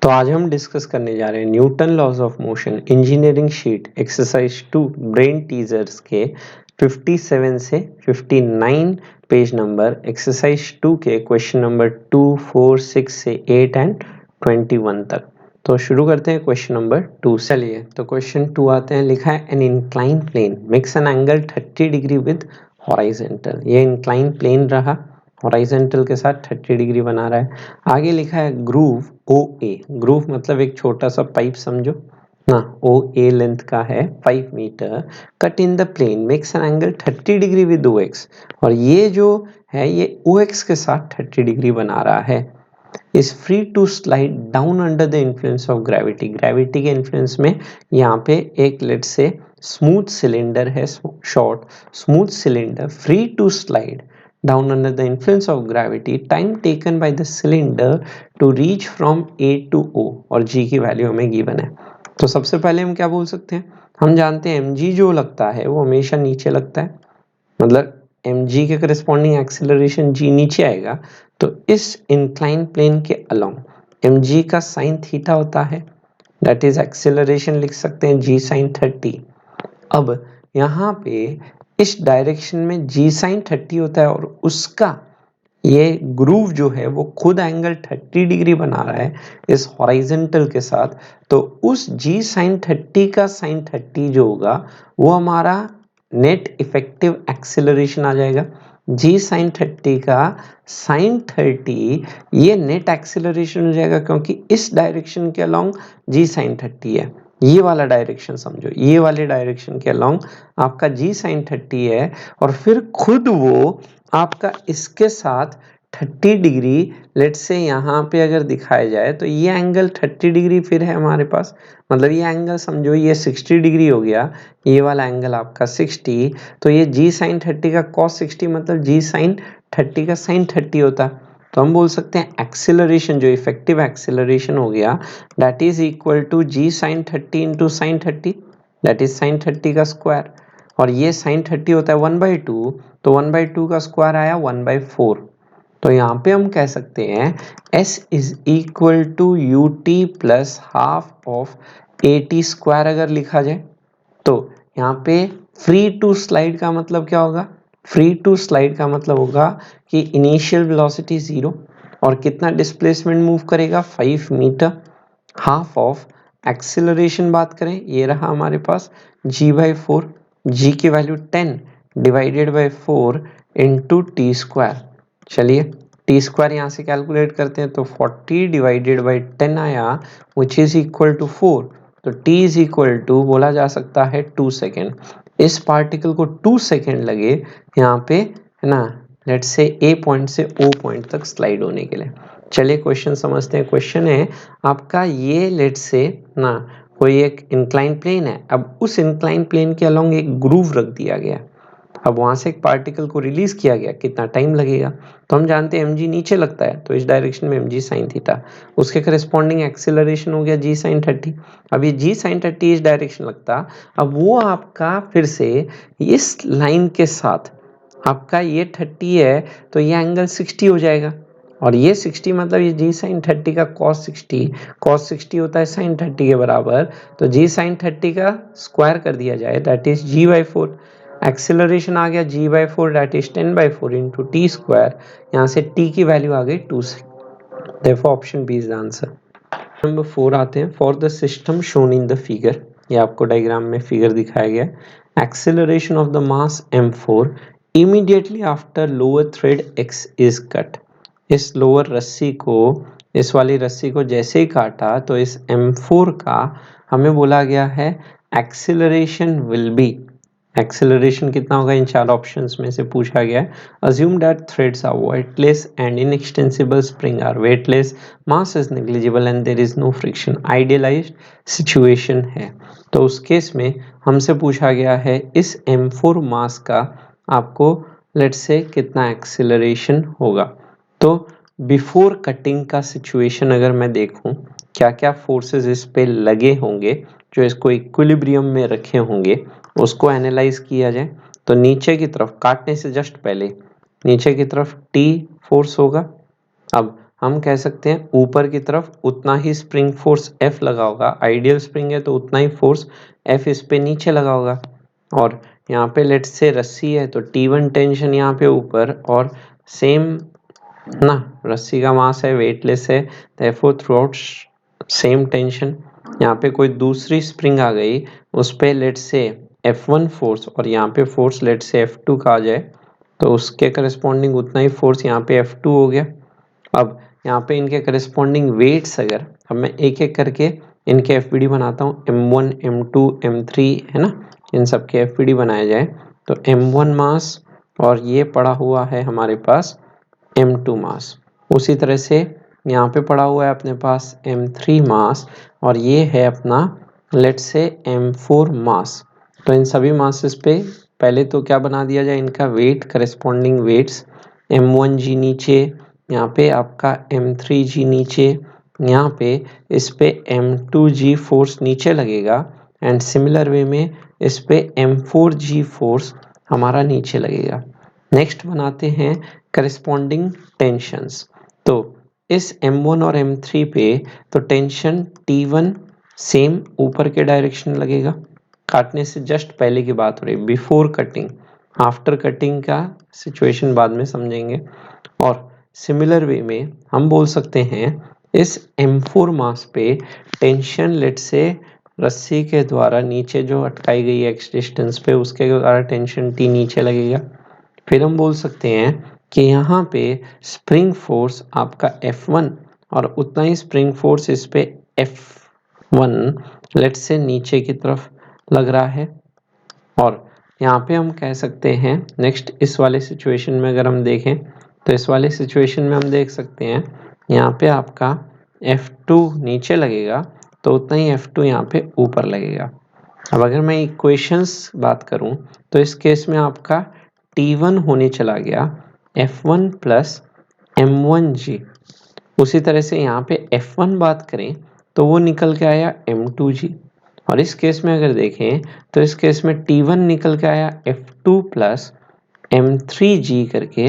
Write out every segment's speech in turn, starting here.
तो आज हम डिस्कस करने जा रहे हैं Newton laws of motion engineering sheet exercise 2 brain teasers के 57 से 59 पेज नंबर एक्सरसाइज 2 के क्वेश्चन नंबर 2, 4, 6 से 8 एंड 21 तक। तो शुरू करते हैं क्वेश्चन नंबर 2 से। चलिए तो क्वेश्चन 2 आते हैं। लिखा है an incline plane makes an angle 30 degree with horizontal. ये इंक्लाइन प्लेन रहा, हॉरिजॉन्टल के साथ 30 डिग्री बना रहा है। आगे लिखा है ग्रूव ओ ए। ग्रूव मतलब एक छोटा सा पाइप समझो ना। ओ ए लेंथ का है 5 metre, cut in the plane makes an angle 30 degree with O X. और ये जो है ये ओ एक्स के साथ 30 डिग्री बना रहा है। Is free to slide down under the influence of gravity. Gravity के इन्फ्लुएंस में यहाँ पे एक लेट से स्मूथ सिलेंडर है, short smooth cylinder, free to slide down under the influence of gravity, time taken by the cylinder to reach from A to O, और G की वैल्यू हमें गिवन है। तो सबसे पहले हम क्या बोल सकते हैं, हम जानते हैं mg जो लगता है वो हमेशा नीचे लगता है, मतलब mg के करस्पॉन्डिंग एक्सेलरेशन g नीचे आएगा। तो इस इंक्लाइन प्लेन के अलोंग mg का साइन थीटा होता है, दैट इज एक्सेलरेशन लिख सकते हैं g sin 30। अब यहाँ पे इस डायरेक्शन में g sin 30 होता है और उसका ये ग्रूव जो है वो खुद एंगल 30 डिग्री बना रहा है इस हॉरिजॉन्टल के साथ। तो उस g sin 30 का sin 30 जो होगा वो हमारा नेट इफेक्टिव एक्सेलरेशन आ जाएगा। g sin 30 का sin 30 ये नेट एक्सेलरेशन हो जाएगा, क्योंकि इस डायरेक्शन के अलोंग g sin 30 है। ये वाला डायरेक्शन समझो, ये वाले डायरेक्शन के अलोंग आपका g sin 30 है और फिर खुद वो आपका इसके साथ 30 डिग्री लेट से यहाँ पे अगर दिखाया जाए तो ये एंगल 30 डिग्री फिर है हमारे पास, मतलब ये एंगल समझो ये 60 डिग्री हो गया, ये वाला एंगल आपका 60। तो ये g sin 30 का cos 60 मतलब g sin 30 का sin 30 होता। तो हम बोल सकते हैं एक्सेलरेशन जो इफेक्टिव एक्सेलरेशन हो गया that is equal to g sin 30 into sine 30, that is sin 30 का स्क्वायर, और ये sin 30 होता है 1/2, तो 1/2 का स्क्वायर आया 1/4। तो यहाँ पे हम कह सकते हैं s is equal to u t plus half of a t square अगर लिखा जाए। तो यहाँ पे फ्री टू स्लाइड का मतलब क्या होगा, फ्री टू स्लाइड का मतलब होगा कि इनिशियल वेलोसिटी 0 और कितना डिस्प्लेसमेंट मूव करेगा 5 मीटर। हाफ ऑफ एक्सेलरेशन बात करें ये रहा हमारे पास g/4, g की value 10 divided by 4 into T square. चलिए टी स्क्वायर यहाँ से कैलकुलेट करते हैं तो 40 डिवाइडेड बाई 10 आया विच इज इक्वल टू 4। तो t इज इक्वल टू बोला जा सकता है 2 सेकेंड। इस पार्टिकल को 2 सेकेंड लगे यहाँ पे है ना, लेट से ए पॉइंट से ओ पॉइंट तक स्लाइड होने के लिए। चलिए क्वेश्चन समझते हैं। क्वेश्चन है आपका ये लेट से ना कोई एक इंक्लाइन प्लेन है, अब उस इंक्लाइन प्लेन के अलोंग एक ग्रूव रख दिया गया, अब वहां से एक पार्टिकल को रिलीज किया गया, कितना टाइम लगेगा। तो हम जानते हैं mg नीचे लगता है तो इस डायरेक्शन में mg sin थीटा, उसके करस्पॉन्डिंग एक्सेलरेशन हो गया g sin 30। अब ये g sin 30 इस डायरेक्शन लगता, अब वो आपका फिर से इस लाइन के साथ आपका ये 30 है तो ये एंगल 60 हो जाएगा, और ये 60 मतलब ये g sin 30 का cos 60 होता है sin 30 के बराबर। तो g sin 30 का स्क्वायर कर दिया जाए दैट इज g/4। एक्सेलरेशन आ गया g/4 that is 10/4 into T square, यहाँ से t की वैल्यू आ गई 2 से। therefore option B is the answer. Number 4 आते हैं। For the system shown in the figure, ये आपको डायग्राम में फिगर दिखाया गया है। Acceleration of the mass m4 immediately after lower thread x is cut. इस लोअर रस्सी को, इस वाली रस्सी को जैसे ही काटा तो इस m4 का हमें बोला गया है एक्सेलरेशन विल बी, एक्सेलरेशन कितना होगा इन चार ऑप्शंस में से पूछा गया है। Assume that threads are weightless and inextensible, spring are weightless, mass is negligible and there is no friction. Idealized situation है, तो उस केस में हमसे पूछा गया है इस m4 मास का आपको लेट्स से कितना एक्सेलरेशन होगा। तो बिफोर कटिंग का सिचुएशन अगर मैं देखूं क्या क्या फोर्सेस इस पे लगे होंगे जो इसको इक्विलिब्रियम में रखे होंगे, उसको एनालाइज किया जाए। तो नीचे की तरफ काटने से जस्ट पहले नीचे की तरफ टी फोर्स होगा। अब हम कह सकते हैं ऊपर की तरफ उतना ही स्प्रिंग फोर्स F लगा होगा, आइडियल स्प्रिंग है तो उतना ही फोर्स F इस पे नीचे लगा होगा। और यहाँ पे लेट्स से रस्सी है तो T1 टेंशन यहाँ पे ऊपर और सेम ना, रस्सी का मास है, वेटलेस है, therefore थ्रू सेम टेंशन। यहाँ पे कोई दूसरी स्प्रिंग आ गई, उस पे लेट्स से F1 फोर्स और यहाँ पे फोर्स लेट्स से F2 का आ जाए तो उसके करस्पॉन्डिंग उतना ही फोर्स यहाँ पे F2 हो गया। अब यहाँ पे इनके करस्पॉन्डिंग वेट्स अगर अब मैं एक एक करके इनके FPD बनाता हूँ, M1 M2 M3 है ना, इन सब के FPD बनाया जाए तो M1 मास और ये पड़ा हुआ है हमारे पास M2 मास। उसी तरह से यहाँ पे पड़ा हुआ है अपने पास M3 मास और ये है अपना लेट्स से M4 मास। तो इन सभी मासेस पे पहले तो क्या बना दिया जाए, इनका वेट, करस्पॉन्डिंग वेट्स, M1G नीचे, यहाँ पे आपका M3G नीचे, यहाँ पे इस पे M2G फोर्स नीचे लगेगा एंड सिमिलर वे में इस पे M4G फोर्स हमारा नीचे लगेगा। नेक्स्ट बनाते हैं करस्पॉन्डिंग टेंशंस। तो इस M1 और M3 पे तो टेंशन T1 सेम ऊपर के डायरेक्शन लगेगा, काटने से जस्ट पहले की बात हो रही, बिफोर कटिंग, आफ्टर कटिंग का सिचुएशन बाद में समझेंगे। और सिमिलर वे में हम बोल सकते हैं इस M4 मास पे टेंशन लेट से रस्सी के द्वारा नीचे जो अटकाई गई है एक्स डिस्टेंस पे, उसके द्वारा टेंशन T नीचे लगेगा। फिर हम बोल सकते हैं कि यहाँ पे स्प्रिंग फोर्स आपका F1 और उतना ही स्प्रिंग फोर्स इस पे F1 लेट्स से नीचे की तरफ लग रहा है। और यहाँ पे हम कह सकते हैं नेक्स्ट इस वाले सिचुएशन में अगर हम देखें तो इस वाले सिचुएशन में हम देख सकते हैं यहाँ पे आपका F2 नीचे लगेगा तो उतना ही F2 यहाँ पे ऊपर लगेगा। अब अगर मैं इक्वेशंस बात करूं तो इस केस में आपका T1 होने चला गया F1 प्लस M1G। उसी तरह से यहाँ पे F1 बात करें तो वो निकल के आया M2G। और इस केस में अगर देखें तो इस केस में T1 निकल के आया F2 प्लस M3G करके।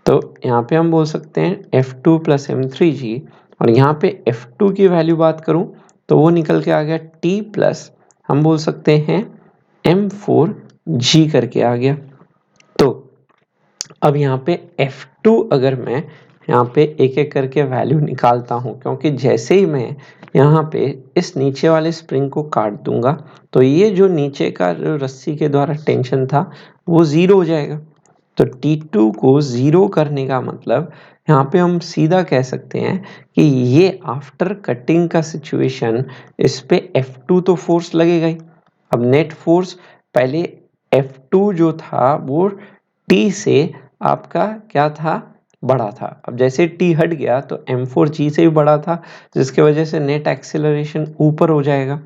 तो यहाँ पे हम बोल सकते हैं F2 प्लस M3G और यहाँ पे F2 की वैल्यू बात करूँ तो वो निकल के आ गया T प्लस हम बोल सकते हैं M4G करके आ गया। तो अब यहाँ पे F2 अगर मैं यहाँ पे एक एक करके वैल्यू निकालता हूँ, क्योंकि जैसे ही मैं यहाँ पे इस नीचे वाले स्प्रिंग को काट दूंगा तो ये जो नीचे का जो रस्सी के द्वारा टेंशन था वो ज़ीरो हो जाएगा। तो T2 को ज़ीरो करने का मतलब यहाँ पे हम सीधा कह सकते हैं कि ये आफ्टर कटिंग का सिचुएशन, इस पे F2 तो फोर्स लगेगा ही। अब नेट फोर्स पहले F2 जो था वो T से आपका क्या था, बड़ा था। अब जैसे T हट गया तो M4G से भी बड़ा था, जिसके वजह से नेट एक्सेलरेशन ऊपर हो जाएगा।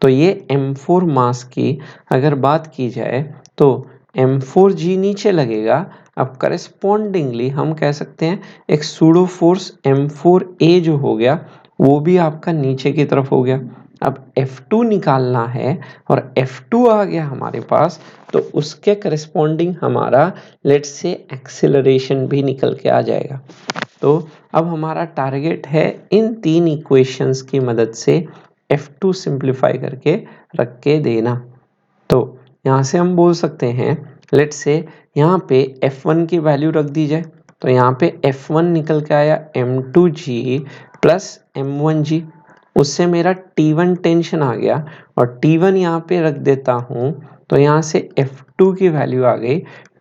तो ये M4 मास की अगर बात की जाए तो M4G नीचे लगेगा। अब करस्पॉन्डिंगली हम कह सकते हैं एक सूडो फोर्स M4A जो हो गया वो भी आपका नीचे की तरफ हो गया। अब F2 निकालना है और F2 आ गया हमारे पास तो उसके करस्पॉन्डिंग हमारा लेट्स से एक्सेलरेशन भी निकल के आ जाएगा। तो अब हमारा टारगेट है इन तीन इक्वेशंस की मदद से F2 सिंप्लीफाई करके रख के देना। तो यहाँ से हम बोल सकते हैं लेट्स से यहाँ पे F1 की वैल्यू रख दी जाए तो यहाँ पे F1 निकल के आया M2G प्लस M1G। उससे मेरा T1 टेंशन आ गया और T1 यहाँ पे रख देता हूँ तो यहाँ से F2 की वैल्यू आ गई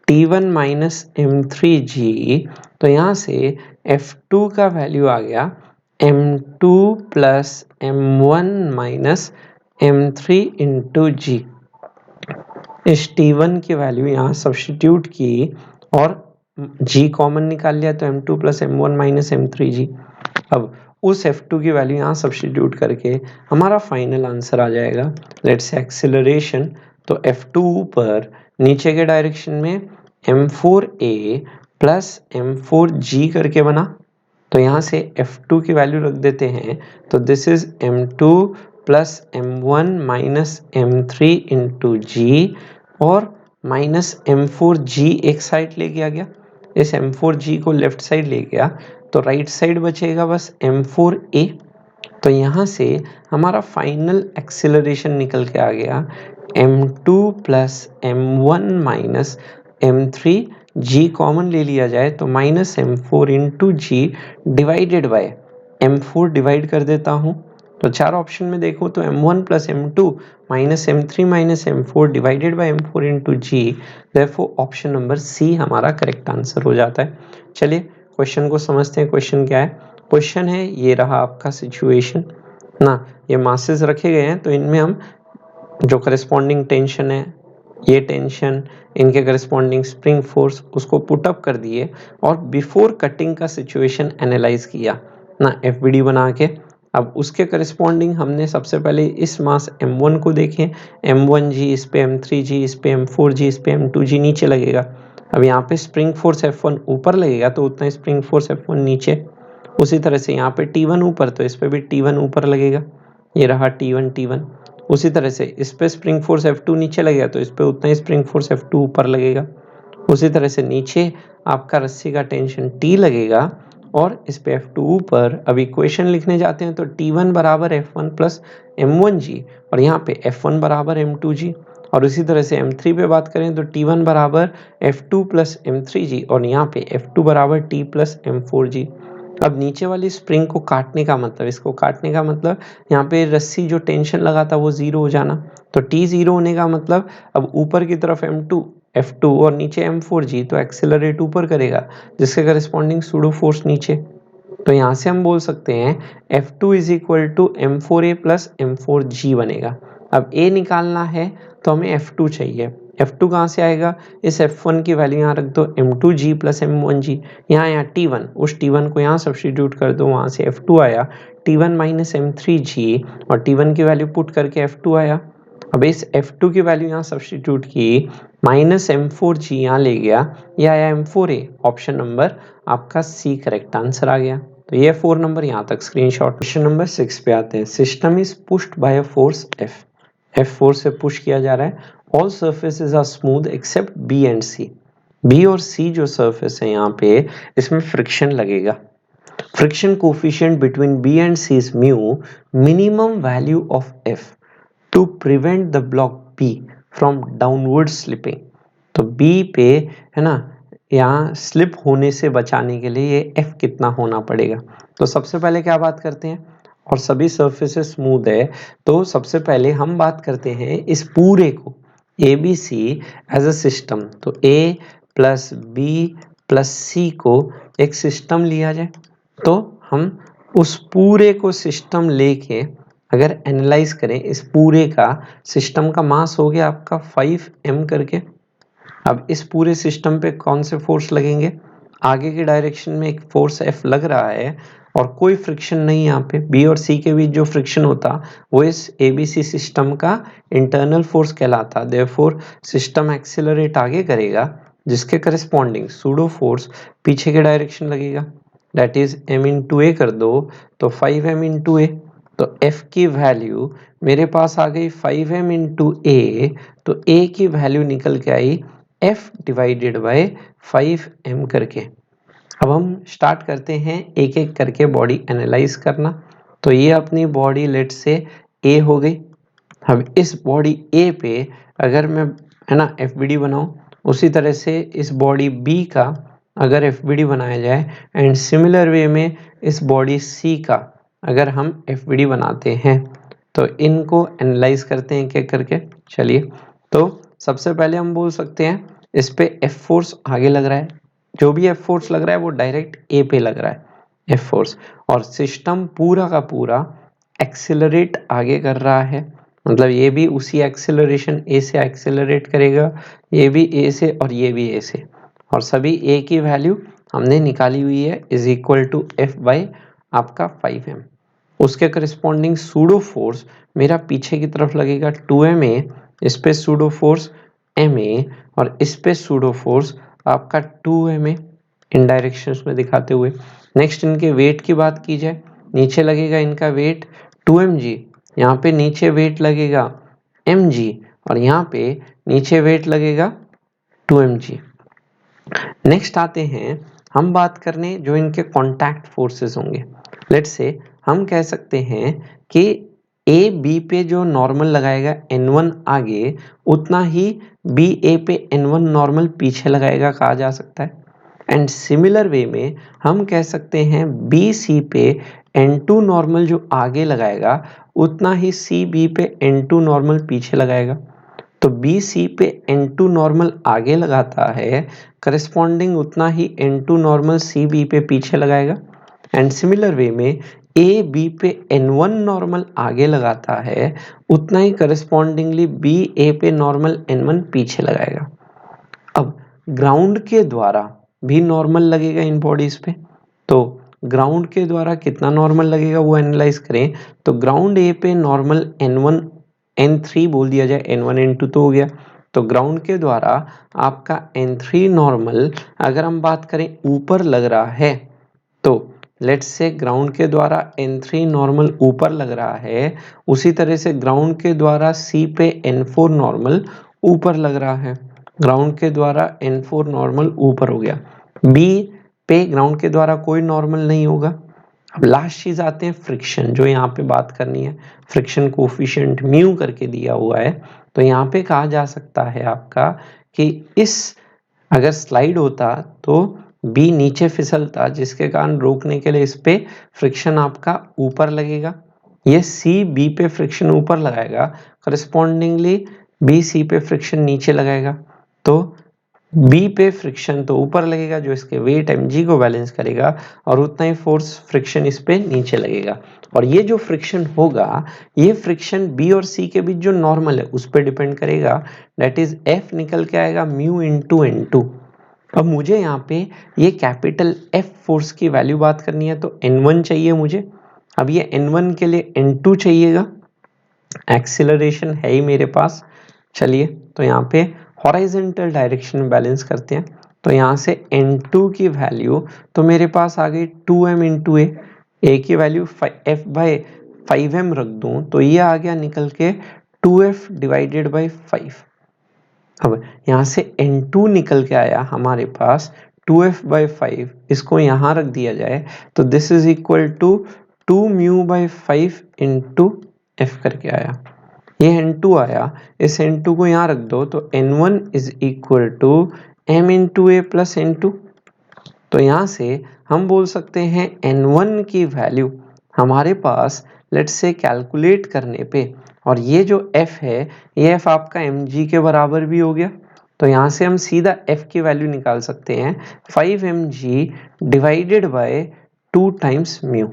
T1 माइनस M3G। तो यहाँ से F2 का वैल्यू आ गया M2 plus M1 minus M3 into G। इस T1 की वैल्यू यहाँ सब्स्टिट्यूट की और G कॉमन निकाल लिया तो M2 plus M1 minus M3G। अब उस F2 की वैल्यू यहाँ सब्स्टिट्यूट करके हमारा फाइनल आंसर आ जाएगा लेट्स से एक्सेलरेशन। तो F2 ऊपर नीचे के डायरेक्शन में M4A प्लस M4G करके बना। तो यहाँ से F2 की वैल्यू रख देते हैं तो this is M2 plus M1 minus M3 into G और माइनस M4G एक साइड ले गया गया, इस M4G को लेफ्ट साइड ले गया तो राइट साइड बचेगा बस m4a। तो यहाँ से हमारा फाइनल एक्सेलरेशन निकल के आ गया m2 plus m1 minus m3, g common ले लिया जाए तो minus m4 into g divided by m4 divide कर देता हूँ। तो चार ऑप्शन में देखो तो m1 plus m2 minus m3 minus m4 divided by m4 into g, therefore option number C हमारा करेक्ट आंसर हो जाता है। चलिए क्वेश्चन को समझते हैं। क्वेश्चन क्या है? क्वेश्चन है ये रहा आपका सिचुएशन ना, ये मासेस रखे गए हैं तो इनमें हम जो करस्पॉन्डिंग टेंशन है, ये टेंशन, इनके करस्पॉन्डिंग स्प्रिंग फोर्स, उसको पुट अप कर दिए और बिफोर कटिंग का सिचुएशन एनालाइज किया ना एफबीडी बना के। अब उसके करस्पॉन्डिंग हमने सबसे पहले इस मास m1 को देखें, m1g इस पे, m3g इस पे, m4g इस पे, m2g नीचे लगेगा। अब यहाँ पे स्प्रिंग फोर्स F1 ऊपर लगेगा तो उतना स्प्रिंग फोर्स F1 नीचे। उसी तरह से यहाँ पे T1 ऊपर तो इस पे भी T1 ऊपर लगेगा, ये रहा T1। उसी तरह से इस पे स्प्रिंग फोर्स F2 नीचे लगेगा तो इस पे उतना ही स्प्रिंग फोर्स F2 ऊपर लगेगा। उसी तरह से नीचे आपका रस्सी का टेंशन T लगेगा और इस पे F2 ऊपर। अब इक्वेशन लिखने जाते हैं तो T1 बराबर F1 प्लस m1g और यहाँ पे F1 बराबर m2g। और उसी तरह से m3 पे बात करें तो T1 बराबर F2 प्लस m3g और यहाँ पे F2 बराबर T प्लस m4g। अब नीचे वाली स्प्रिंग को काटने का मतलब, इसको काटने का मतलब यहाँ पे रस्सी जो टेंशन लगा था वो जीरो हो जाना। तो T जीरो होने का मतलब अब ऊपर की तरफ F2 और नीचे m4g, तो एक्सेलरेट ऊपर करेगा जिसके करस्पॉन्डिंग सूडो फोर्स नीचे। तो यहाँ से हम बोल सकते हैं F2 is equal to m4a plus m4g बनेगा। अब a निकालना है तो हमें F2 चाहिए। F2 कहाँ से आएगा? इस F1 की वैल्यू यहाँ रख दो, m2g प्लस m1g। यहाँ T1, उस T1 को यहाँ सब्स्टिट्यूट कर दो, वहाँ से F2 आया T1 माइनस m3g और T1 की वैल्यू पुट करके F2 आया। अब इस F2 की वैल्यू यहाँ सब्स्टिट्यूट की, माइनस m4g यहाँ ले गया, यह आया m4a। ऑप्शन नंबर आपका सी करेक्ट आंसर आ गया। तो ये 4 नंबर यहाँ तक स्क्रीनशॉट। क्वेश्चन नंबर 6 पे आते हैं। System is pushed by a force F force से पुश किया जा रहा है। All surfaces are smooth except B and C। B और C जो सर्फेस है यहाँ पे, इसमें फ्रिक्शन लगेगा। Friction coefficient between B and C is mu, minimum value of F to prevent the block B from downward slipping. तो B पे है ना, यहाँ स्लिप होने से बचाने के लिए ये F कितना होना पड़ेगा। तो सबसे पहले क्या बात करते हैं, और सभी सर्फेसेस स्मूथ है तो सबसे पहले हम बात करते हैं इस पूरे को ABC एज अ सिस्टम। तो A plus B plus C को एक सिस्टम लिया जाए तो हम उस पूरे को सिस्टम लेके अगर एनालाइज करें, इस पूरे का सिस्टम का मास हो गया आपका 5m करके। अब इस पूरे सिस्टम पे कौन से फोर्स लगेंगे? आगे के डायरेक्शन में एक फोर्स F लग रहा है और कोई फ्रिक्शन नहीं। यहाँ पे B और C के बीच जो फ्रिक्शन होता वो इस ABC सिस्टम का इंटरनल फोर्स कहलाता। देयरफॉर सिस्टम एक्सेलरेट आगे करेगा जिसके करस्पॉन्डिंग सूडो फोर्स पीछे के डायरेक्शन लगेगा, दैट इज m इंटू ए कर दो तो 5m इंटू ए। तो F की वैल्यू मेरे पास आ गई 5m इंटू ए, तो A की वैल्यू निकल के आई F डिवाइडेड बाय 5m करके। अब हम स्टार्ट करते हैं एक एक करके बॉडी एनालाइज करना। तो ये अपनी बॉडी लेट से A हो गई। अब इस बॉडी A पे अगर मैं है ना FBD बनाऊं, उसी तरह से इस बॉडी B का अगर FBD बनाया जाए एंड सिमिलर वे में इस बॉडी C का अगर हम FBD बनाते हैं तो इनको एनालाइज करते हैं एक एक करके। चलिए, तो सबसे पहले हम बोल सकते हैं इस पे F फोर्स आगे लग रहा है, जो भी F फोर्स लग रहा है वो डायरेक्ट A पे लग रहा है F फोर्स, और सिस्टम पूरा का पूरा एक्सेलरेट आगे कर रहा है। मतलब ये भी उसी एक्सेलरेशन A से एक्सेलरेट करेगा, ये भी A से और ये भी A से, और सभी A की वैल्यू हमने निकाली हुई है is equal to F by आपका 5m। उसके करस्पॉन्डिंग सूडो फोर्स मेरा पीछे की तरफ लगेगा 2ma, इस पे सूडो फोर्स ma और इस पे सूडो फोर्स आपका 2ma इन डायरेक्शंस में दिखाते हुए। नेक्स्ट इनके वेट की बात की जाए, नीचे लगेगा इनका वेट 2mg, यहाँ पे नीचे वेट लगेगा mg और यहाँ पे नीचे वेट लगेगा 2mg। नेक्स्ट आते हैं हम बात करने जो इनके कॉन्टैक्ट फोर्सेस होंगे, लेट्स से हम कह सकते हैं कि ए बी पे जो नॉर्मल लगाएगा N1 आगे, उतना ही बी ए पे N1 नॉर्मल पीछे लगाएगा कहा जा सकता है। एंड सिमिलर वे में हम कह सकते हैं बी सी पे N2 नॉर्मल जो आगे लगाएगा, उतना ही सी बी पे N2 नॉर्मल पीछे लगाएगा। तो बी सी पे N2 नॉर्मल आगे लगाता है, करस्पॉन्डिंग उतना ही N2 नॉर्मल सी बी पे पीछे लगाएगा। एंड सिमिलर वे में ए बी पे N1 नॉर्मल आगे लगाता है, उतना ही करस्पॉन्डिंगली बी ए पे नॉर्मल N1 पीछे लगाएगा। अब ग्राउंड के द्वारा भी नॉर्मल लगेगा इन बॉडीज पे, तो ग्राउंड के द्वारा कितना नॉर्मल लगेगा वो एनालाइज करें। तो ग्राउंड ए पे नॉर्मल N1 N3 बोल दिया जाए, N1 N2 तो हो गया। तो ग्राउंड के द्वारा आपका N3 नॉर्मल अगर हम बात करें ऊपर लग रहा है, तो लेट्स से ग्राउंड के द्वारा N3 नॉर्मल ऊपर लग रहा है, उसी तरह से ग्राउंड के द्वारा C पे N4 नॉर्मल ऊपर लग रहा है। ग्राउंड के द्वारा N4 नॉर्मल ऊपर हो गया। B पे ग्राउंड के द्वारा कोई नॉर्मल नहीं होगा। अब लास्ट चीज आते हैं फ्रिक्शन, जो यहाँ पे बात करनी है। फ्रिक्शन कोफिशिएंट म्यू करके दिया हुआ है, तो यहाँ पे कहा जा सकता है आपका कि इस अगर स्लाइड होता तो बी नीचे फिसलता, जिसके कारण रोकने के लिए इस पे फ्रिक्शन आपका ऊपर लगेगा। ये सी बी पे फ्रिक्शन ऊपर लगाएगा, करस्पॉन्डिंगली बी सी पे फ्रिक्शन नीचे लगाएगा। तो बी पे फ्रिक्शन तो ऊपर लगेगा जो इसके वेट mg को बैलेंस करेगा, और उतना ही फोर्स फ्रिक्शन इस पे नीचे लगेगा। और ये जो फ्रिक्शन होगा, ये फ्रिक्शन बी और सी के बीच जो नॉर्मल है उस पर डिपेंड करेगा। दैट इज एफ निकल के आएगा म्यू इंटू N2। अब मुझे यहाँ पे ये कैपिटल एफ फोर्स की वैल्यू बात करनी है, तो N1 चाहिए मुझे। अब ये N1 के लिए N2 चाहिएगा, एक्सीलरेशन है ही मेरे पास। चलिए तो यहाँ पे हॉरिजॉन्टल डायरेक्शन में बैलेंस करते हैं। तो यहाँ से N2 की वैल्यू तो मेरे पास आ गई 2m इंटू ए की वैल्यू f बाई 5m रख दूं तो ये आ गया निकल के 2f डिवाइडेड बाई 5। अब यहाँ से N2 निकल के आया हमारे पास 2f बाई 5, इसको यहाँ रख दिया जाए तो this is equal to 2 mu by 5 into F करके आया। ये N2 आया, इस N2 को यहाँ रख दो तो N1 is equal to m into a plus N2। तो यहाँ से हम बोल सकते हैं N1 की वैल्यू हमारे पास लेट्स से कैलकुलेट करने पे, और ये जो f है ये f आपका mg के बराबर भी हो गया। तो यहाँ से हम सीधा f की वैल्यू निकाल सकते हैं 5 mg divided by 2 times mu.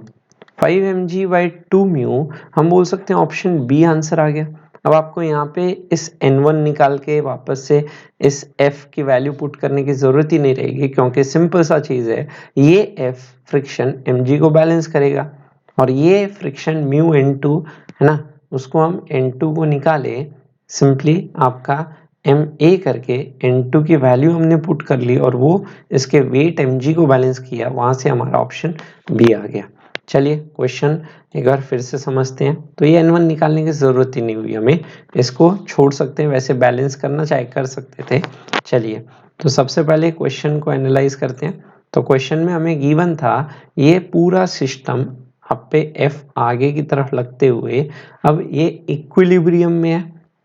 5 mg by 2 mu, हम बोल सकते हैं ऑप्शन बी आंसर आ गया। अब आपको यहाँ पे इस N1 निकाल के वापस से इस F की वैल्यू पुट करने की जरूरत ही नहीं रहेगी, क्योंकि सिंपल सा चीज है, ये F फ्रिक्शन mg को बैलेंस करेगा और ये फ्रिक्शन म्यू N2 है ना, उसको हम N2 को निकाले सिंपली आपका ma करके N2 की वैल्यू हमने पुट कर ली और वो इसके वेट mg को बैलेंस किया, वहां से हमारा ऑप्शन बी आ गया। चलिए क्वेश्चन एक बार फिर से समझते हैं। तो ये N1 निकालने की जरूरत ही नहीं हुई हमें, इसको छोड़ सकते हैं, वैसे बैलेंस करना चाहे कर सकते थे। चलिए तो सबसे पहले क्वेश्चन को एनालाइज करते हैं। तो क्वेश्चन में हमें गिवन था ये पूरा सिस्टम अब पे F आगे की तरफ लगते हुए अब ये इक्विलिब्रियम में है,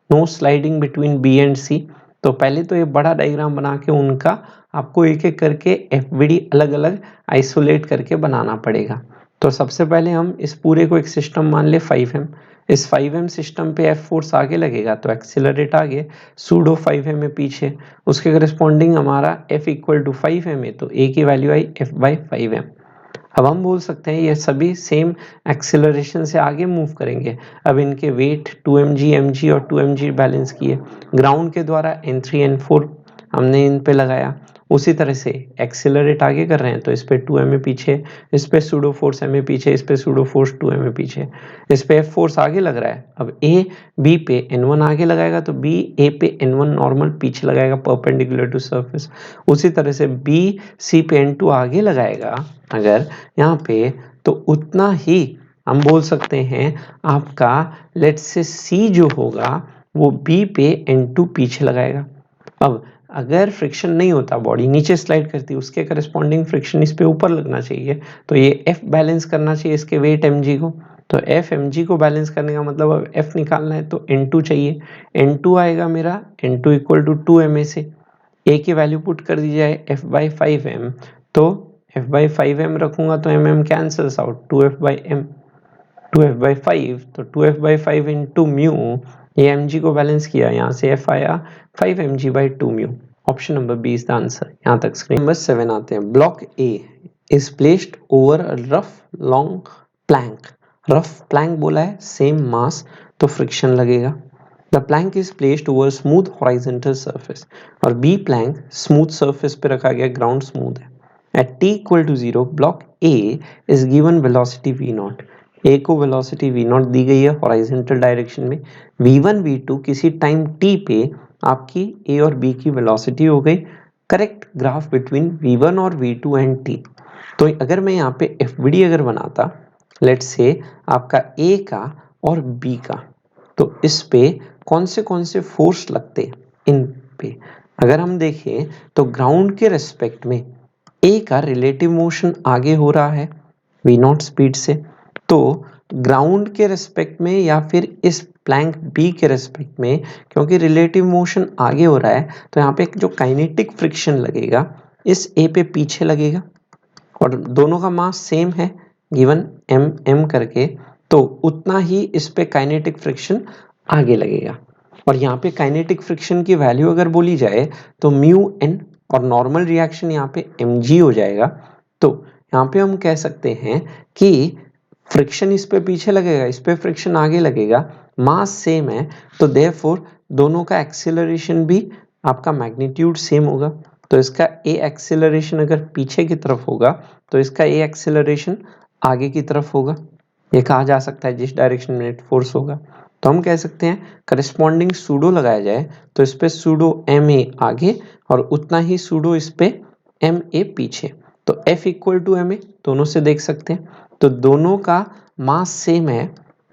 no sliding between B and C। तो पहले तो ये बड़ा डायग्राम बना के उनका आपको एक एक करके FVD अलग अलग आइसोलेट करके बनाना पड़ेगा। तो सबसे पहले हम इस पूरे को एक सिस्टम मान ले 5m। इस 5m सिस्टम पे F फोर्स आगे लगेगा तो एक्सीलरेट आगे, सूडो 5m है पीछे, उसके करस्पॉन्डिंग हमारा F इक्वल टू 5m है, तो A की value I F by 5m। अब हम बोल सकते हैं ये सभी सेम एक्सीलरेशन से आगे मूव करेंगे। अब इनके वेट 2mg mg और 2mg बैलेंस किए, ग्राउंड के द्वारा N3 N4 हमने इन पे लगाया, उसी तरह से एक्सीलरेट आगे कर रहे हैं तो इस पे 2m पीछे, इस पे सूडो फोर्स m पीछे, इस पे सूडो फोर्स 2m पीछे, इस पे F फोर्स आगे लग रहा है। अब A B पे N1 आगे लगाएगा तो B A पे N1 नॉर्मल पीछे लगाएगा परपेंडिकुलर टू सरफेस। उसी तरह से B C पे N2 आगे लगाएगा अगर यहाँ पे, तो उतना ही हम बोल सकते हैं आपका लेट्स से C जो होगा वो B पे N2 पीछे लगाएगा। अब अगर फ्रिक्शन नहीं होता, बॉडी नीचे स्लाइड करती, उसके करस्पॉन्डिंग फ्रिक्शन इस पे ऊपर लगना चाहिए, तो ये F बैलेंस करना चाहिए इसके वेट mg को। तो F mg को बैलेंस करने का मतलब अब F निकालना है तो N2 चाहिए। N2 आएगा मेरा N2 इक्वल टू 2ma से A की वैल्यू पुट कर दी जाए F/5m, तो F/5m रखूंगा तो mm cancels out, 2F/m 2F/5, तो 2F/5 इंटू म्यू, ये mg को बैलेंस किया, यहाँ से F आया 5mg/2 म्यू। Option number B is the answer. यहाँ तक स्क्रीन। नंबर 7 आते हैं। Block A is placed over a rough long plank. Rough plank बोला है, सेम मास, तो फ्रिक्शन लगेगा। The plank is placed over smooth horizontal surface, और बी प्लैंक स्मूथ सरफेस पे रखा गया, ग्राउंड स्मूथ है। At t equal to 0, block A is given velocity v0। A को velocity v0 दी गई है हॉरिजॉन्टल डायरेक्शन में। v1 v2 किसी टाइम t पे आपकी A और B की वेलोसिटी हो गई। करेक्ट ग्राफ बिटवीन v1 और v2 एंड t। तो अगर मैं यहाँ पे FVD अगर बनाता, लेट्स से आपका A का और B का, तो इस पे कौन से फोर्स लगते इन पे, अगर हम देखें तो ग्राउंड के रेस्पेक्ट में ए का रिलेटिव मोशन आगे हो रहा है v0 स्पीड से, तो ग्राउंड के रेस्पेक्ट में या फिर इस प्लैंक बी के रेस्पेक्ट में, क्योंकि रिलेटिव मोशन आगे हो रहा है, तो यहाँ पे जो काइनेटिक फ्रिक्शन लगेगा इस ए पे पीछे लगेगा, और दोनों का मास सेम है गिवन एम एम करके, तो उतना ही इस पे काइनेटिक फ्रिक्शन आगे लगेगा। और यहाँ पे काइनेटिक फ्रिक्शन की वैल्यू अगर बोली जाए तो म्यू एन, और नॉर्मल रिएक्शन यहाँ पे mg हो जाएगा। तो यहाँ पे हम कह सकते हैं कि फ्रिक्शन इस पे पीछे लगेगा, इस पे फ्रिक्शन आगे लगेगा, मास सेम है, तो देयरफॉर दोनों का एक्सेलरेशन भी आपका मैग्नीट्यूड सेम होगा। तो इसका ए एक्सेलरेशन अगर पीछे की तरफ होगा तो इसका ए एक्सेलरेशन आगे की तरफ होगा। ये कहा जा सकता है जिस डायरेक्शन में नेट फोर्स होगा। तो हम कह सकते हैं करस्पॉन्डिंग सूडो लगाया जाए तो इस पे सूडो एम ए आगे और उतना ही सूडो इस पे एम ए पीछे, तो F equal to m a दोनों से देख सकते हैं। तो दोनों का मास सेम है,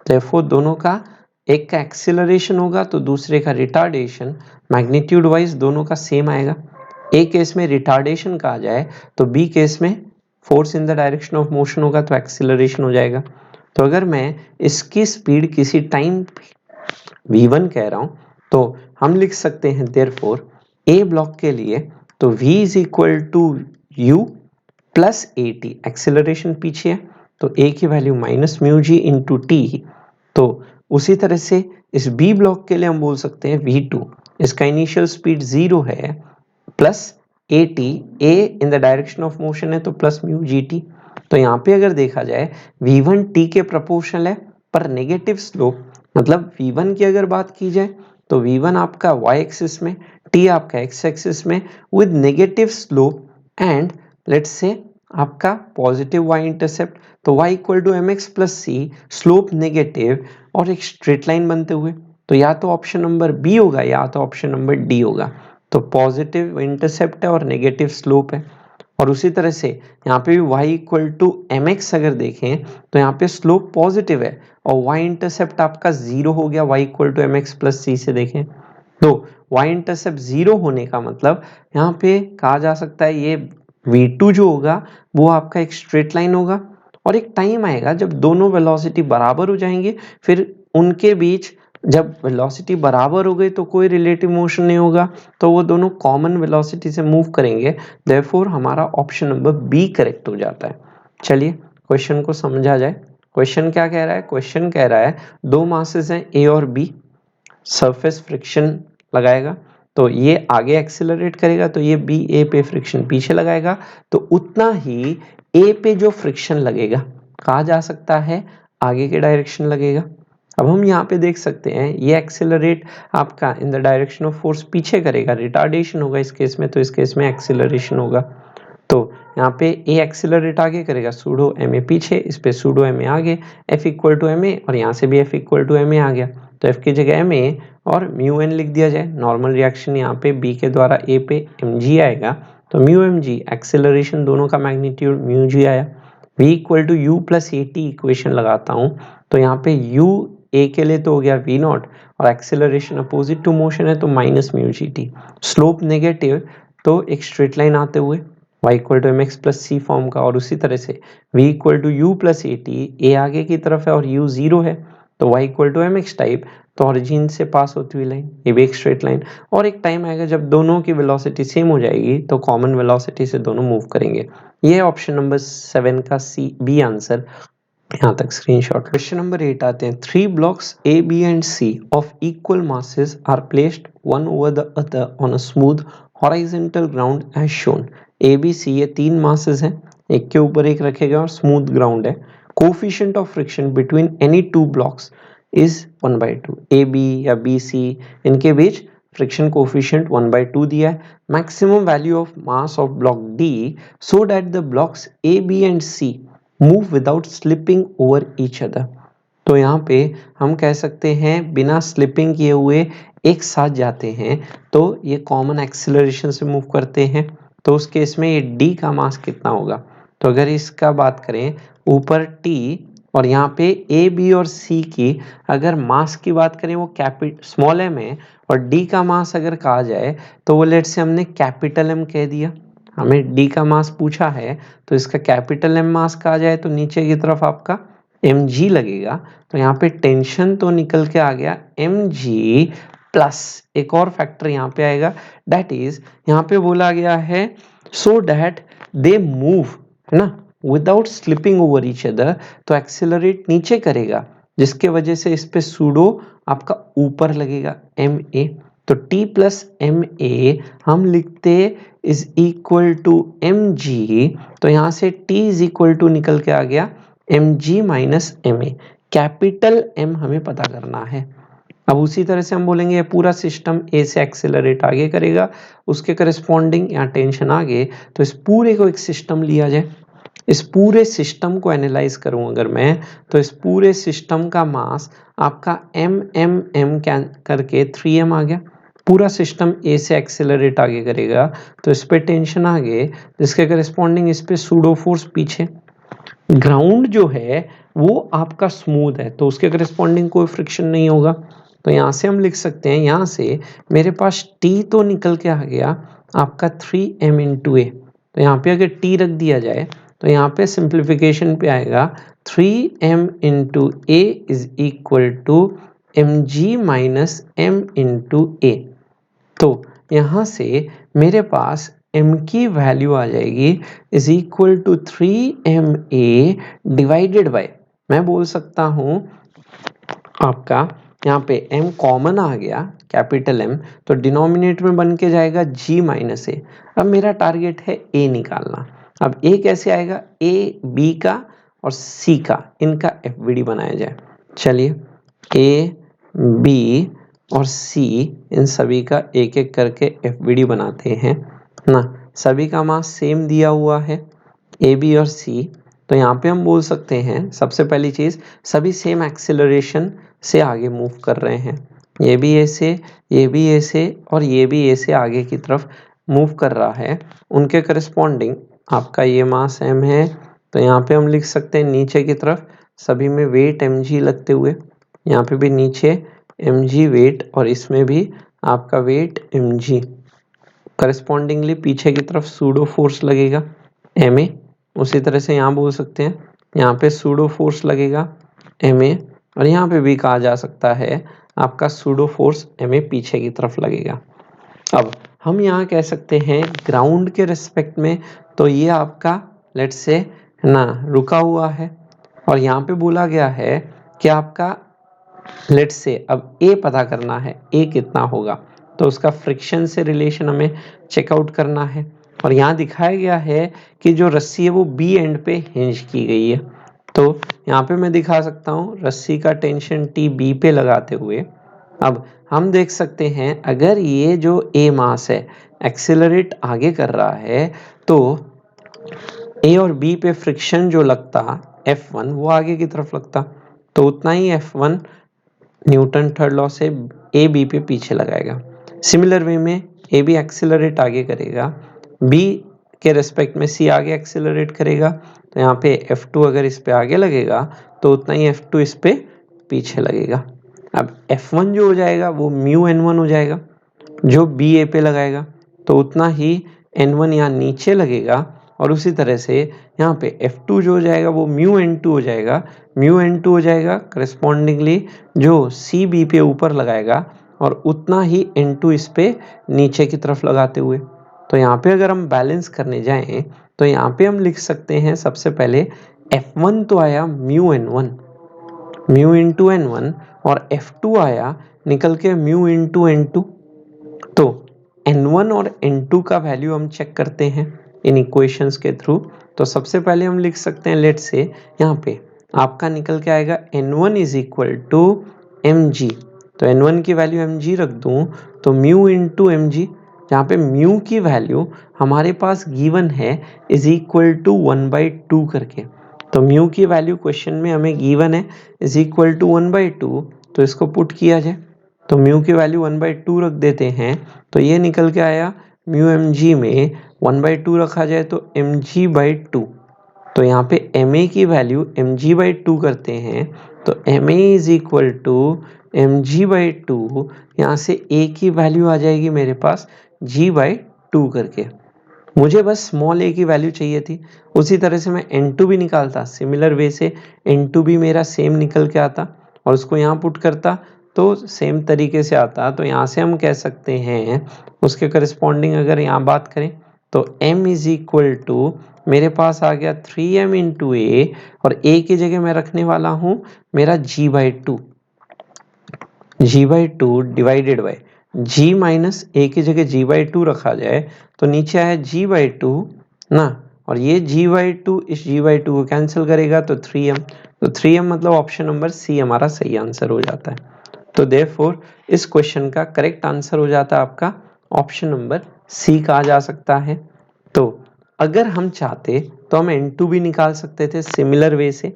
therefore दोनों का एक का एक्सेलरेशन होगा तो दूसरे का रिटार्डेशन, मैग्नीट्यूड वाइज दोनों का सेम आएगा। ए केस में रिटार्डेशन कहा जाए तो बी केस में force in the direction of motion होगा तो एक्सेलरेशन हो जाएगा। तो अगर मैं इसकी स्पीड किसी टाइम v1 कह रहा हूं तो हम लिख सकते हैं देयरफॉर ए ब्लॉक के लिए तो v is equal to u plus A t, acceleration पीछे है तो a की वैल्यू minus mu g into t. तो उसी तरह से इस b ब्लॉक के लिए हम बोल सकते हैं v2, इसका इनिशियल स्पीड 0 है, plus A t, A in the direction of motion है तो प्लस म्यू जी टी। तो यहाँ पे अगर देखा जाए v1 t के प्रोपोर्शनल है, पर नेगेटिव स्लोप, मतलब v1 की अगर बात की जाए तो v1 आपका y एक्सिस में, t आपका x एक्सिस में with negative slope, and let's say आपका पॉजिटिव y इंटरसेप्ट, तो y equal to M x plus c, slope negative और एक स्ट्रेट लाइन बनते हुए, तो या तो ऑप्शन नंबर बी होगा या तो ऑप्शन नंबर डी होगा। तो पॉजिटिव इंटरसेप्ट है और नेगेटिव स्लोप है। और उसी तरह से यहाँ पे भी y equal to M X अगर देखें तो यहाँ पे स्लोप पॉजिटिव है और y इंटरसेप्ट आपका 0 हो गया, y equal to M x plus c से देखें तो y इंटरसेप्ट 0 होने का मतलब यहाँ पे कहा जा सकता है ये v2 जो होगा वो आपका एक स्ट्रेट लाइन होगा, और एक टाइम आएगा जब दोनों वेलोसिटी बराबर हो जाएंगे, फिर उनके बीच जब वेलोसिटी बराबर हो गई तो कोई रिलेटिव मोशन नहीं होगा, तो वो दोनों कॉमन वेलोसिटी से मूव करेंगे। देयरफॉर हमारा ऑप्शन नंबर बी करेक्ट हो जाता है। चलिए क्वेश्चन को समझा जाए। क्वेश्चन क्या कह रहा है? क्वेश्चन कह रहा है दो मासेस हैं ए और बी, सरफेस फ्रिक्शन लगाएगा तो ये आगे एक्सेलरेट करेगा, तो ये बी ए पे फ्रिक्शन पीछे लगाएगा, तो उतना ही ए पे जो फ्रिक्शन लगेगा कहा जा सकता है आगे के डायरेक्शन लगेगा। अब हम यहाँ पे देख सकते हैं ये एक्सेलरेट आपका in the direction of force पीछे करेगा, रिटार्डेशन होगा इस केस में, तो इस केस में एक्सेलरेशन होगा। तो यहाँ पे ए एक्सेलरेट आगे करेगा, सूडो एम ए पीछे, इस पे सूडो एम ए आगे, f equal to m a, और यहाँ से भी f equal to m a आ गया, तो एफ की जगह एम ए और म्यू एन लिख दिया जाए। नॉर्मल रिएक्शन यहाँ पे बी के द्वारा ए पे एम जी आएगा, तो म्यू एम जी एक्सेलरेशन दोनों का मैग्नीट्यूड म्यू जी आया। v equal to you plus A T equation लगाता हूँ तो यहाँ पे u ए के लिए तो हो गया वी नॉट, और एक्सेलरेशन अपोजिट टू मोशन है तो minus mu g t, slope negative तो एक स्ट्रेट लाइन आते हुए y equal to M x plus c form का, और उसी तरह से v equal to you plus A t, a आगे की तरफ है और u जीरो है तो y equal to M X type, तो ऑरिजिन से पास होती हुई लाइन, ये भी एक स्ट्रेट लाइन, और एक टाइम आएगा जब दोनों की वेलोसिटी सेम हो जाएगी तो कॉमन वेलोसिटी से दोनों मूव करेंगे। ये ऑप्शन नंबर 7 का सी बी आंसर, यहाँ तक स्क्रीनशॉट। क्वेश्चन नंबर 8 आते हैं, 3 blocks A B and C of equal masses are placed one over the other on a smooth horizontal ground as shown. A B C ये 3 masses हैं, एक के ऊपर एक रखेगा और स्मूथ ग्राउंड है। Coefficient of friction between any two blocks is 1/2। A B या बी सी इनके बीच फ्रिक्शन कोफिशिएंट 1/2 दिया है। Maximum value of mass of block D so that the blocks A B and C move without slipping over each other. तो यहाँ पे हम कह सकते हैं बिना स्लिपिंग किए हुए एक साथ जाते हैं तो ये कॉमन एक्सेलरेशन से मूव करते हैं, तो उस केस में ये d का मास कितना होगा। तो अगर इसका बात करें ऊपर t और यहाँ पे a b और c की अगर मास की बात करें वो स्मॉल m है, और d का मास अगर कहा जाए तो वो लेट से हमने कैपिटल M कह दिया, हमें d का मास पूछा है तो इसका कैपिटल M मास कहा जाए तो नीचे की तरफ आपका mg लगेगा। तो यहाँ पे टेंशन तो निकल के आ गया mg प्लस एक और फैक्टर यहाँ पे आएगा, दैट इज यहाँ पे बोला गया है सो दैट दे मूव, है ना, without slipping over each other, तो एक्सेलरेट नीचे करेगा जिसके वजह से इस पे सूडो आपका ऊपर लगेगा ma। तो t प्लस एम ए हम लिखते is equal to M G, तो यहाँ से t इज इक्वल टू निकल के आ गया M ji minus M A, capital M हमें पता करना है। अब उसी तरह से हम बोलेंगे ये पूरा सिस्टम ए से एक्सेलरेट आगे करेगा, उसके करस्पॉन्डिंग यहाँ टेंशन आगे, तो इस पूरे को एक सिस्टम लिया जाए, इस पूरे सिस्टम को एनालाइज करूं अगर मैं, तो इस पूरे सिस्टम का मास आपका एम एम एम करके 3m आ गया। पूरा सिस्टम ए से एक्सेलरेट आगे करेगा तो इस पे टेंशन आगे, जिसके करस्पॉन्डिंग इस पे सूडो फोर्स पीछे। ग्राउंड जो है वो आपका स्मूथ है तो उसके करस्पॉन्डिंग कोई फ्रिक्शन नहीं होगा, तो यहाँ से हम लिख सकते हैं, यहाँ से मेरे पास t तो निकल के आ गया आपका 3m इंटू ए, तो यहाँ पे अगर t रख दिया जाए तो यहाँ पे सिंप्लीफिकेशन पे आएगा 3m into a is equal to M G minus m into a. तो यहाँ से मेरे पास m की वैल्यू आ जाएगी is equal to 3ma divided by, मैं बोल सकता हूँ आपका यहाँ पे m कॉमन आ गया कैपिटल M, तो डिनोमिनेटर में बन के जाएगा g माइनस ए। अब मेरा टारगेट है a निकालना। अब a कैसे आएगा, a b का और c का इनका FVD बनाया जाए। चलिए a b और c इन सभी का एक एक करके FVD बनाते हैं ना। सभी का मास सेम दिया हुआ है ए बी और सी, तो यहाँ पे हम बोल सकते हैं सबसे पहली चीज सभी सेम एक्सेलरेशन से आगे मूव कर रहे हैं, ये भी ए से, ये भी ए से और ये भी ए से आगे की तरफ मूव कर रहा है। उनके करस्पॉन्डिंग आपका ये मास m है, तो यहाँ पे हम लिख सकते हैं नीचे की तरफ सभी में वेट mg लगते हुए, यहाँ पे भी नीचे mg वेट और इसमें भी आपका वेट mg, करस्पॉन्डिंगली पीछे की तरफ सूडो फोर्स लगेगा ma। उसी तरह से यहाँ बोल सकते हैं यहाँ पे सूडो फोर्स लगेगा ma, और यहाँ पे भी कहा जा सकता है आपका सूडो फोर्स ma पीछे की तरफ लगेगा। अब हम यहाँ कह सकते हैं ग्राउंड के रिस्पेक्ट में, तो ये आपका लेट्स से ना रुका हुआ है, और यहाँ पे बोला गया है कि आपका लेट्स से अब A पता करना है, A कितना होगा, तो उसका फ्रिक्शन से रिलेशन हमें चेकआउट करना है। और यहाँ दिखाया गया है कि जो रस्सी है वो B एंड पे हिंज की गई है, तो यहाँ पे मैं दिखा सकता हूँ रस्सी का टेंशन T B पे लगाते हुए। अब हम देख सकते हैं अगर ये जो A मास है एक्सेलरेट आगे कर रहा है तो A और B पे फ्रिक्शन जो लगता F1 वो आगे की तरफ लगता, तो उतना ही F1 न्यूटन थर्ड लॉ से ए बी पे पीछे लगाएगा। सिमिलर वे में ए बी एक्सेलरेट आगे करेगा, बी के रेस्पेक्ट में सी आगे एक्सेलरेट करेगा, तो यहाँ पे F2 अगर इस पे आगे लगेगा तो उतना ही F2 इस पे पीछे लगेगा। अब F1 जो हो जाएगा वो म्यू N1 हो जाएगा, जो बी ए पे लगाएगा तो उतना ही N1 यहाँ नीचे लगेगा, और उसी तरह से यहाँ पे F2 जो हो जाएगा वो म्यू N2 हो जाएगा। म्यू N2 हो जाएगा करस्पॉन्डिंगली जो सी बी पे ऊपर लगाएगा, और उतना ही N2 इस पे नीचे की तरफ लगाते हुए। तो यहाँ पे अगर हम बैलेंस करने जाएं तो यहाँ पे हम लिख सकते हैं सबसे पहले F1 तो आया mu N1, mu into N1, और F2 आया निकल के म्यू इंटू N2। तो N1 और N2 का वैल्यू हम चेक करते हैं इन इक्वेशंस के थ्रू। तो सबसे पहले हम लिख सकते हैं, लेट से यहाँ पे आपका निकल के आएगा N1 is equal to mg। तो N1 की वैल्यू mg रख दूं तो म्यू इंटू mg, जहाँ पे म्यू की वैल्यू हमारे पास गिवन है इज इक्वल टू 1/2 करके। तो म्यू की वैल्यू क्वेश्चन में हमें गिवन है इज इक्वल टू 1/2, तो इसको पुट किया जाए तो म्यू की वैल्यू 1/2 रख देते हैं। तो ये निकल के आया म्यू mg में 1/2 रखा जाए तो mg/2। तो यहाँ पे ma की वैल्यू mg/2 करते हैं, तो ma is equal to mg/2। यहाँ से a की वैल्यू आ जाएगी मेरे पास g/2 करके। मुझे बस स्मॉल a की वैल्यू चाहिए थी। उसी तरह से मैं n2 भी निकालता, सिमिलर वे से n2 भी मेरा सेम निकल के आता और उसको यहाँ पुट करता तो सेम तरीके से आता। तो यहाँ से हम कह सकते हैं उसके करस्पॉन्डिंग अगर यहाँ बात करें तो m इज इक्वल टू मेरे पास आ गया 3m इंटू ए, और a की जगह मैं रखने वाला हूँ मेरा g/2, g/2 divided by g minus a की जगह g/2 रखा जाए तो नीचे आया g/2 ना, और ये g/2 इस g/2 को कैंसिल करेगा तो 3m। तो 3m मतलब ऑप्शन नंबर सी हमारा सही आंसर हो जाता है। तो देयरफॉर इस क्वेश्चन का करेक्ट आंसर हो जाता है आपका ऑप्शन नंबर सी कहा जा सकता है। तो अगर हम चाहते तो हम n2 भी निकाल सकते थे सिमिलर वे से,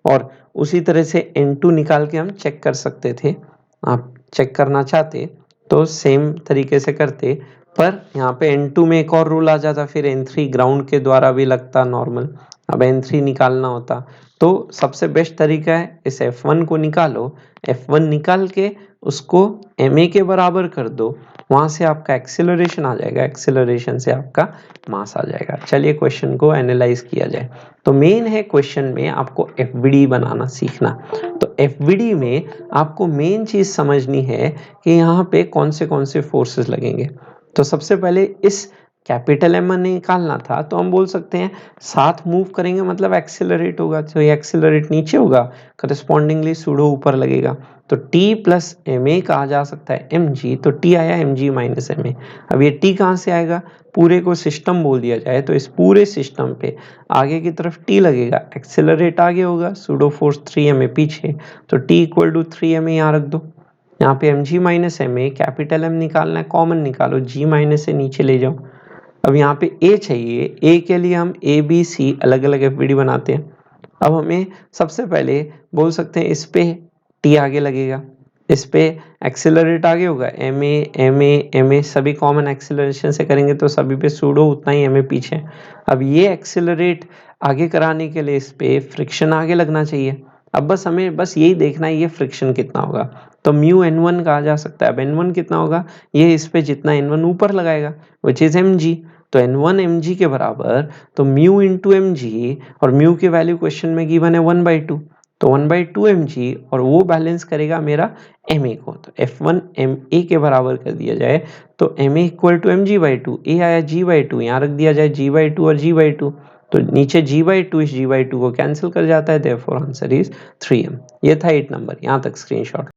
और उसी तरह से n2 निकाल के हम चेक कर सकते थे। आप चेक करना चाहते तो सेम तरीके से करते, पर यहाँ पे N2 में एक और रूल आ जाता, फिर N3 ग्राउंड के द्वारा भी लगता नॉर्मल। अब N3 निकालना होता तो सबसे बेस्ट तरीका है इस F1 को निकालो, F1 निकाल के उसको ma के बराबर कर दो, वहां से आपका एक्सेलरेशन आ जाएगा, एक्सेलरेशन से आपका मास आ जाएगा। चलिए क्वेश्चन को एनालाइज किया जाए। तो मेन है क्वेश्चन में आपको FVD बनाना सीखना। तो FVD में आपको मेन चीज समझनी है कि यहाँ पे कौन से फोर्सेस लगेंगे। तो सबसे पहले इस कैपिटल M निकालना था, तो हम बोल सकते हैं साथ मूव करेंगे मतलब एक्सेलरेट होगा, तो ये एक्सेलरेट नीचे होगा, करस्पॉन्डिंगली सूडो ऊपर लगेगा। तो T प्लस ma कहा जा सकता है mg, तो T आया mg माइनस ma। अब ये T कहाँ से आएगा, पूरे को सिस्टम बोल दिया जाए तो इस पूरे सिस्टम पे आगे की तरफ T लगेगा, एक्सेलरेट आगे होगा, सूडो फोर्स 3ma पीछे, तो T इक्वल टू 3ma यहाँ रख दो। यहाँ पे mg minus ma, capital M निकालना है, कॉमन निकालो, g माइनस से नीचे ले जाओ। अब यहाँ पे a चाहिए, a के लिए हम a b c अलग अलग FVD बनाते हैं। अब हमें सबसे पहले बोल सकते हैं इस पे t आगे लगेगा, इस पे एक्सेलरेट आगे होगा, ma सभी कॉमन एक्सेलरेशन से करेंगे तो सभी पे सूडो उतना ही ma पीछे। अब ये एक्सेलरेट आगे कराने के लिए इस पे फ्रिक्शन आगे लगना चाहिए। अब बस हमें यही देखना है ये फ्रिक्शन कितना होगा, तो म्यू N1 कहा जा सकता है। अब N1 कितना होगा, ये इस पे जितना N1 ऊपर लगाएगा विच इज mg, तो N1 mg के बराबर, तो म्यू इंटू mg, और म्यू की वैल्यू क्वेश्चन में गिवन है 1/2, तो 1/2 mg, और वो बैलेंस करेगा मेरा ma को। तो F1 ma के बराबर कर दिया जाए तो ma equal to mg/2, a आया g/2, यहाँ रख दिया जाए g/2 और g/2, तो नीचे g/2 इस g/2 को कैंसिल कर जाता है, देयरफॉर आंसर इज 3m। ये था 8 नंबर, यहाँ तक स्क्रीनशॉट।